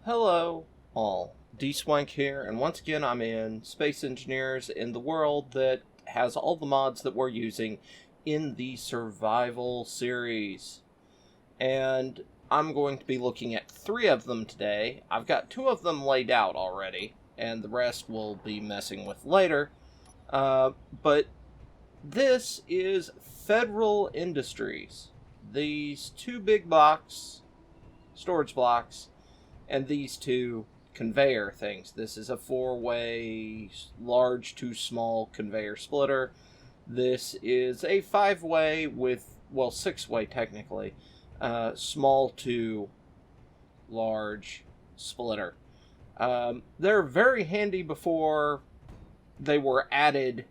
Hello, all. D-Swank here, and once again I'm in Space Engineers in the world that has all the mods that we're using in the Survival series. And I'm going to be looking at 3 of them today. I've got 2 of them laid out already, and the rest we'll be messing with later. But this is Federal Industries. These 2 big storage blocks, and these 2 conveyor things. This is a 4-way large to small conveyor splitter. This is a 5-way with, well, 6-way technically, small to large splitter. They're very handy before they were added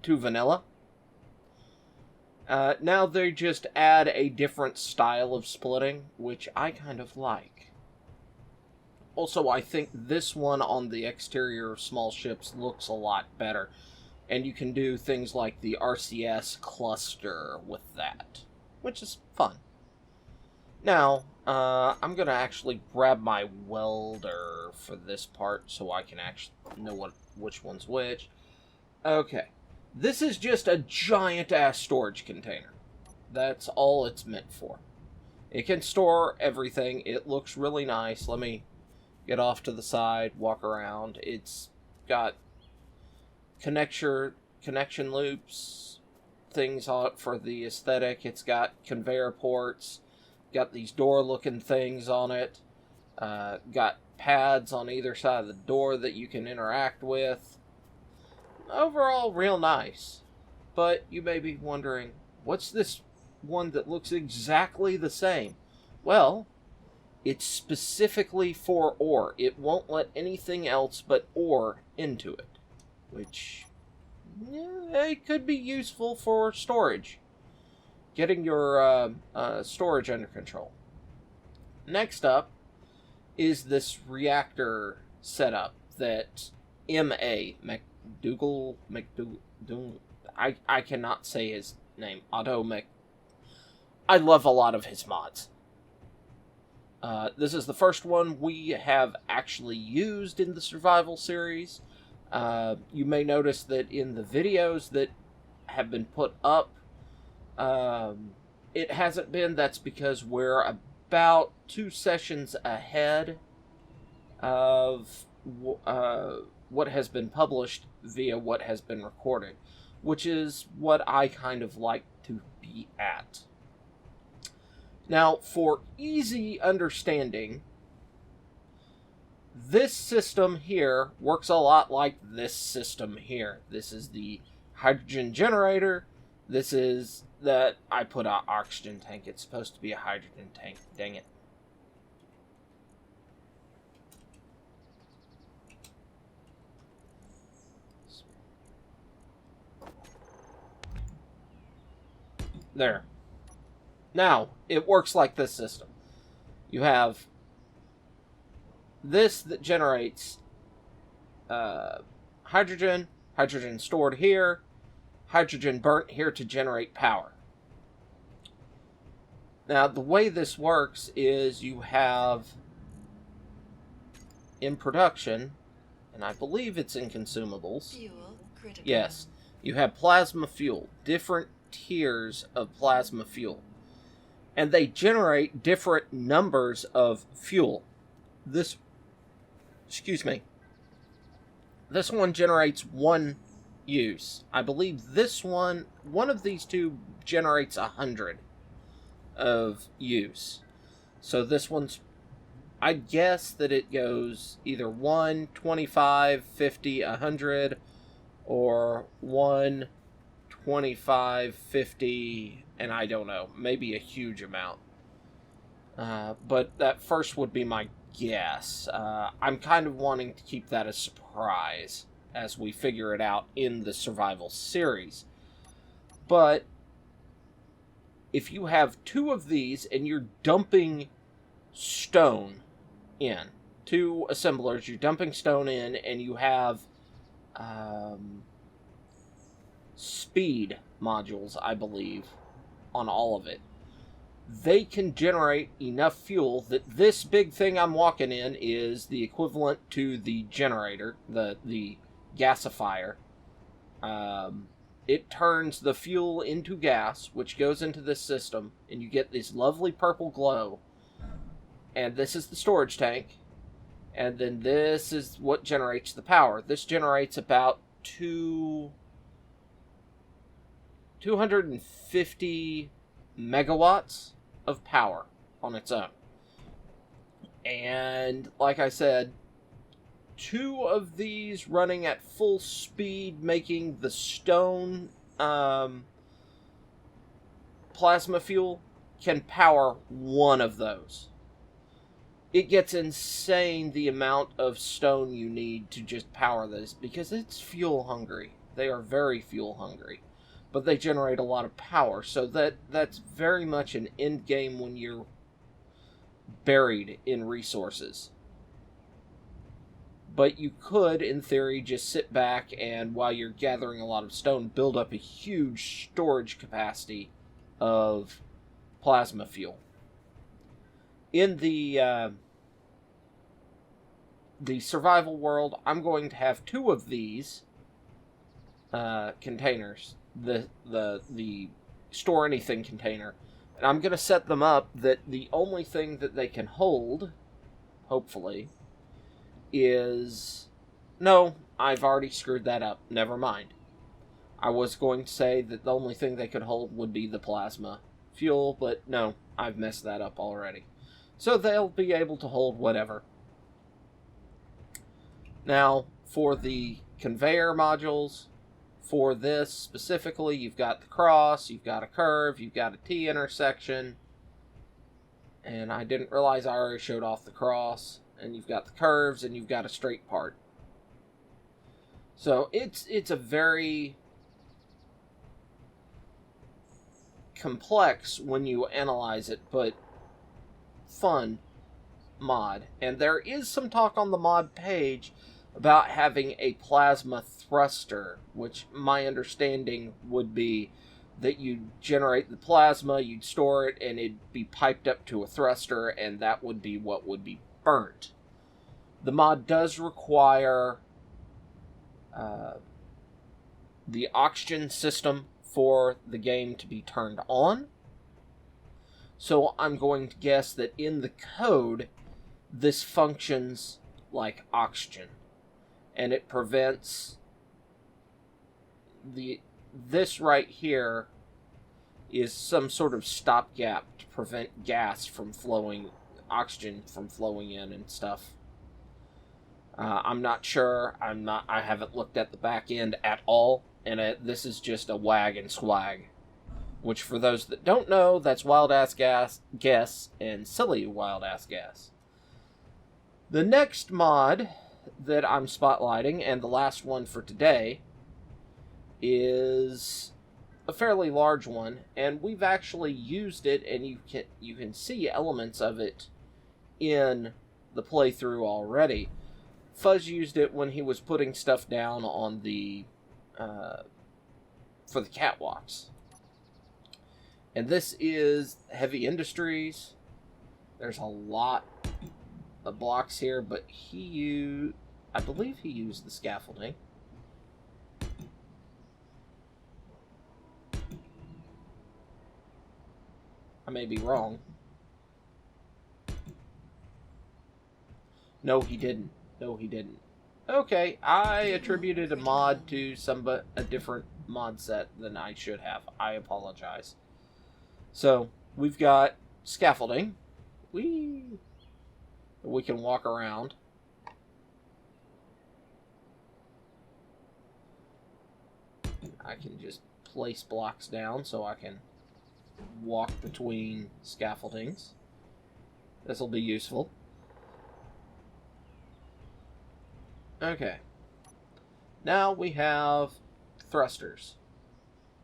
to vanilla. Now they just add a different style of splitting, which I kind of like. Also, I think this one on the exterior of small ships looks a lot better. And you can do things like the RCS cluster with that, which is fun. Now, I'm going to actually grab my welder for this part so I can actually know which one's which. Okay. This is just a giant-ass storage container. That's all it's meant for. It can store everything. It looks really nice. Let me get off to the side, walk around. It's got connection loops, things on it for the aesthetic. It's got conveyor ports, got these door-looking things on it, got pads on either side of the door that you can interact with. Overall, real nice. But you may be wondering, what's this one that looks exactly the same? Well, it's specifically for ore. It won't let anything else but ore into it. Which, it could be useful for storage. Getting your storage under control. Next up is this reactor setup that McDougal, I cannot say his name. I love a lot of his mods. This is the first one we have actually used in the Survival series. You may notice that in the videos that have been put up, it hasn't been. That's because we're about 2 sessions ahead of what has been published via what has been recorded, which is what I kind of like to be at. Now, for easy understanding, this system here works a lot like this system here. This is the hydrogen generator. This is that I put an oxygen tank. It's supposed to be a hydrogen tank. Dang it. There. Now, it works like this system. You have this that generates hydrogen stored here, hydrogen burnt here to generate power. Now, the way this works is you have in production, and I believe it's in consumables. Fuel critical. Yes, you have plasma fuel, different tiers of plasma fuel. And they generate different numbers of fuel. This one generates 1 use. I believe this one of these 2 generates 100 of use. So this one's, I guess that it goes either 1, 25, 50, 100, or 1, 25, 50, and I don't know, maybe a huge amount. But that first would be my guess. I'm kind of wanting to keep that a surprise as we figure it out in the Survival series. But if you have 2 of these and you're dumping stone in, 2 assemblers, you're dumping stone in, and you have speed modules, I believe, on all of it. they can generate enough fuel that this big thing I'm walking in is the equivalent to the generator, the gasifier. It turns the fuel into gas, which goes into this system, and you get this lovely purple glow. And this is the storage tank. And then this is what generates the power. This generates about 250 megawatts of power on its own. And like I said, 2 of these running at full speed, making the stone plasma fuel, can power 1 of those. It gets insane the amount of stone you need to just power this, because it's fuel hungry. They are very fuel hungry. But they generate a lot of power, so that's very much an end game when you're buried in resources. But you could, in theory, just sit back and, while you're gathering a lot of stone, build up a huge storage capacity of plasma fuel. In the survival world, I'm going to have 2 of these containers, the store anything container, and I'm going to set them up that the only thing that they can hold, hopefully, is... No, I've already screwed that up. Never mind. I was going to say that the only thing they could hold would be the plasma fuel, but no, I've messed that up already. So they'll be able to hold whatever. Now, for the conveyor modules, for this specifically, you've got the cross, you've got a curve, you've got a T-intersection, and I didn't realize I already showed off the cross, and you've got the curves, and you've got a straight part. So it's a very complex when you analyze it, but fun mod. And there is some talk on the mod page about having a plasma thruster, which my understanding would be that you'd generate the plasma, you'd store it, and it'd be piped up to a thruster, and that would be what would be burnt. The mod does require the oxygen system for the game to be turned on. So I'm going to guess that in the code, this functions like oxygen. And it prevents this right here is some sort of stopgap to prevent gas from flowing, oxygen from flowing in and stuff. I'm not sure. I haven't looked at the back end at all, and this is just a wag and swag. Which, for those that don't know, that's wild ass guess and silly wild ass gas. The next mod that I'm spotlighting, and the last one for today, is a fairly large one, and we've actually used it, and you can see elements of it in the playthrough already. Fuzz used it when he was putting stuff down on the for the catwalks. And this is heavy industries. There's a lot of blocks here, but I believe he used the scaffolding. I may be wrong. No, he didn't. No, he didn't. Okay, I attributed a mod to a different mod set than I should have. I apologize. So, we've got scaffolding. We can walk around. I can just place blocks down so I can walk between scaffoldings. This will be useful. Okay. Now we have thrusters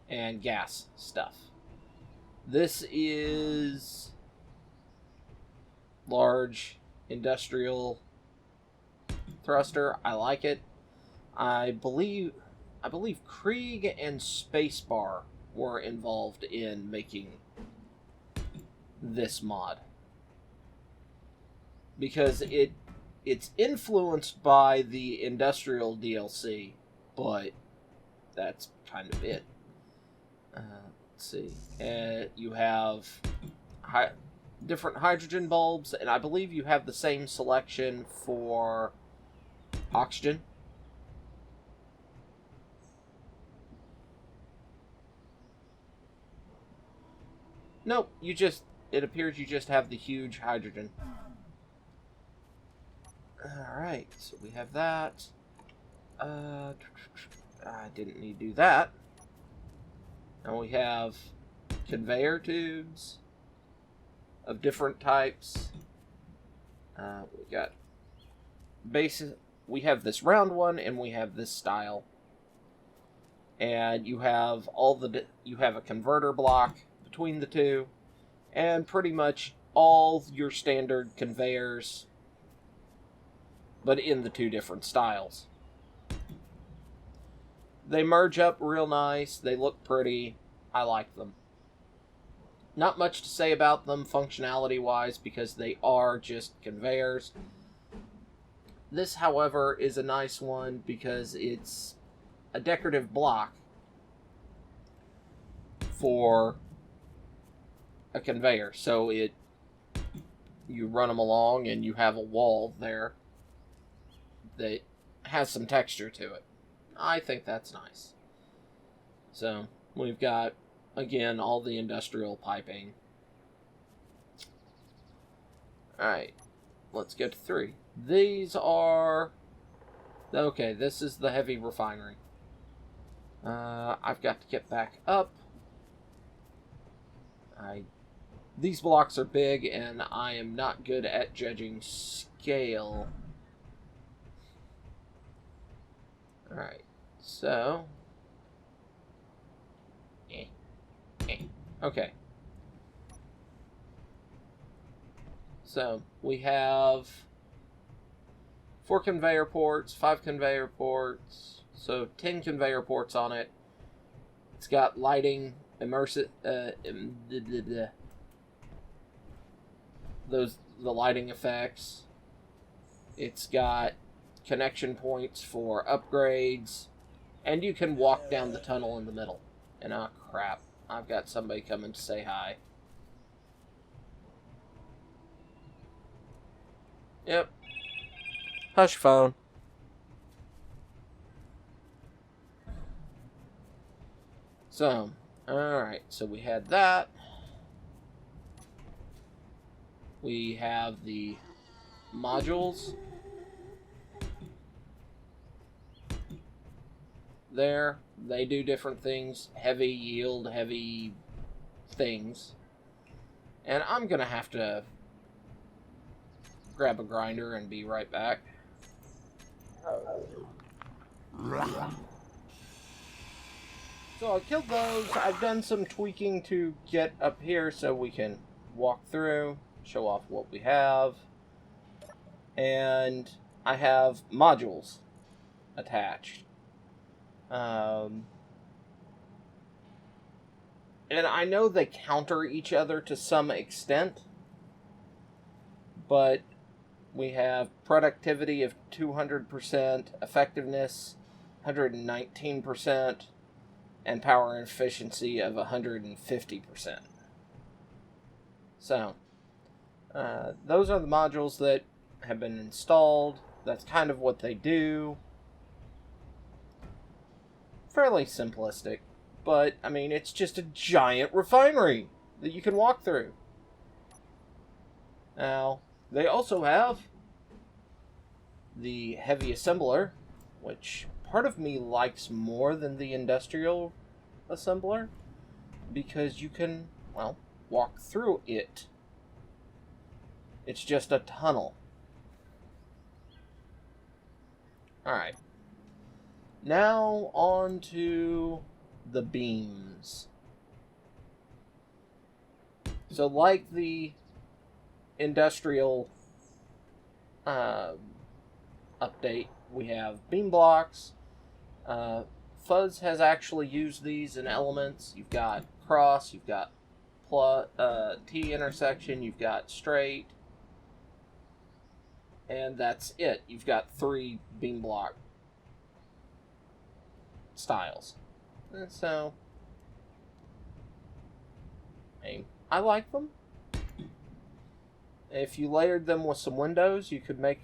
and gas stuff. This is large industrial thruster. I like it. I believe Krieg and Spacebar were involved in making this mod. Because it's influenced by the industrial DLC, but that's kind of it. Let's see. You have different hydrogen bulbs, and I believe you have the same selection for oxygen. Nope, it appears you just have the huge hydrogen. Alright, so we have that. I didn't need to do that. Now we have conveyor tubes of different types. We got we have this round one, and we have this style. And you have you have a converter block between the two, and pretty much all your standard conveyors, but in the two different styles. They merge up real nice. They look pretty. I like them. Not much to say about them functionality-wise because they are just conveyors. This, however, is a nice one because it's a decorative block for a conveyor. So you run them along and you have a wall there that has some texture to it. I think that's nice. So we've got, again, all the industrial piping. Alright, let's get to 3. These are... Okay, this is the heavy refinery. I've got to get back up. These blocks are big, and I am not good at judging scale. Alright, so... Okay. So, we have 4 conveyor ports, 5 conveyor ports, so 10 conveyor ports on it. It's got lighting, the lighting effects. It's got connection points for upgrades, and you can walk down the tunnel in the middle. And oh crap, I've got somebody coming to say hi. Yep. Hush phone. So, alright, so we had that. We have the modules. There, they do different things. Heavy yield, heavy things. And I'm gonna have to grab a grinder and be right back. So I killed those. I've done some tweaking to get up here so we can walk through, show off what we have. And I have modules attached. And I know they counter each other to some extent, but we have productivity of 200%, effectiveness 119%, and power and efficiency of 150%. So, those are the modules that have been installed. That's kind of what they do. Fairly simplistic, but, I mean, it's just a giant refinery that you can walk through. Now, they also have the heavy assembler, which part of me likes more than the industrial assembler, because you can, well, walk through it. It's just a tunnel. Alright. Now on to the beams. So like the industrial update, we have beam blocks. Fuzz has actually used these in elements. You've got cross, you've got plus T intersection, you've got straight, and that's it. You've got 3 beam block styles. And so, I like them. If you layered them with some windows, you could make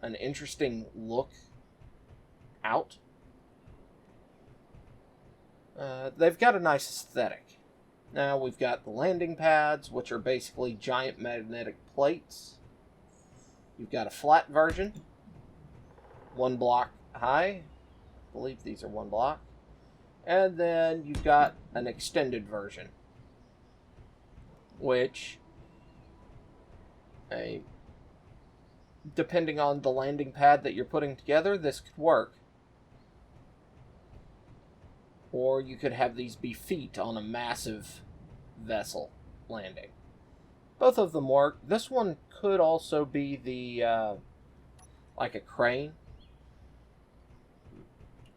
an interesting look out. They've got a nice aesthetic. Now we've got the landing pads, which are basically giant magnetic plates. You've got a flat version, 1 block high. I believe these are 1 block. And then you've got an extended version, which, depending on the landing pad that you're putting together, this could work. Or you could have these be feet on a massive vessel landing. Both of them work. This one could also be the, like a crane.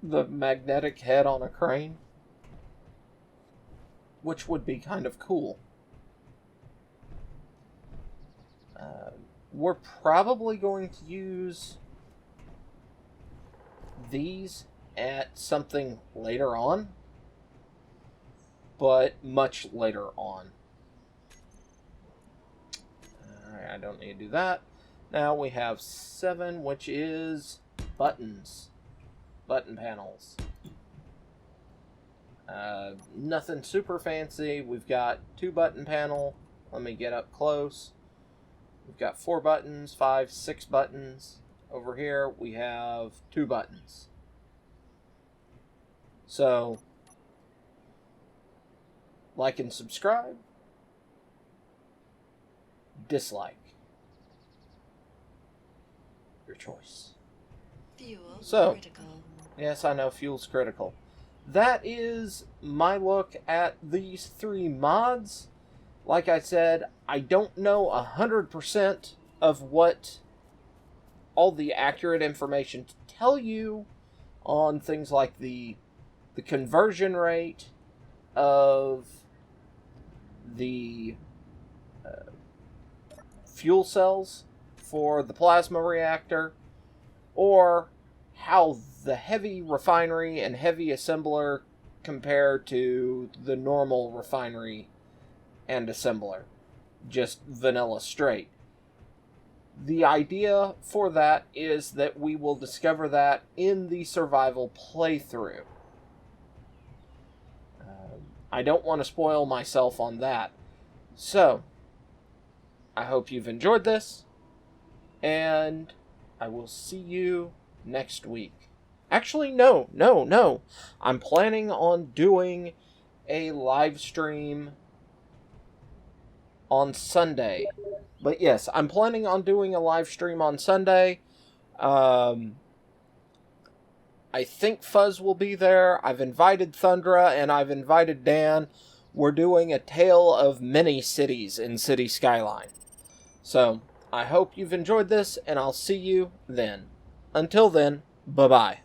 The magnetic head on a crane. Which would be kind of cool. We're probably going to use these at something later on. But much later on. Alright, I don't need to do that. Now we have 7, which is buttons. Button panels. Nothing super fancy. We've got 2 button panel. Let me get up close. We've got 4 buttons, 5, 6 buttons. Over here we have 2 buttons. So, like and subscribe. Dislike. Your choice. Fuel critical. Yes, I know, fuel's critical. That is my look at these 3 mods. Like I said, I don't know 100% of what all the accurate information to tell you on things like the conversion rate of the fuel cells for the plasma reactor, or how the heavy refinery and heavy assembler compare to the normal refinery and assembler, just vanilla straight. The idea for that is that we will discover that in the survival playthrough. I don't want to spoil myself on that. So, I hope you've enjoyed this, and I will see you next week. Actually, no. I'm planning on doing a live stream on Sunday. But yes, I'm planning on doing a live stream on Sunday. I think Fuzz will be there. I've invited Thundra and I've invited Dan. We're doing a tale of many cities in City Skyline. So, I hope you've enjoyed this, and I'll see you then. Until then, bye-bye.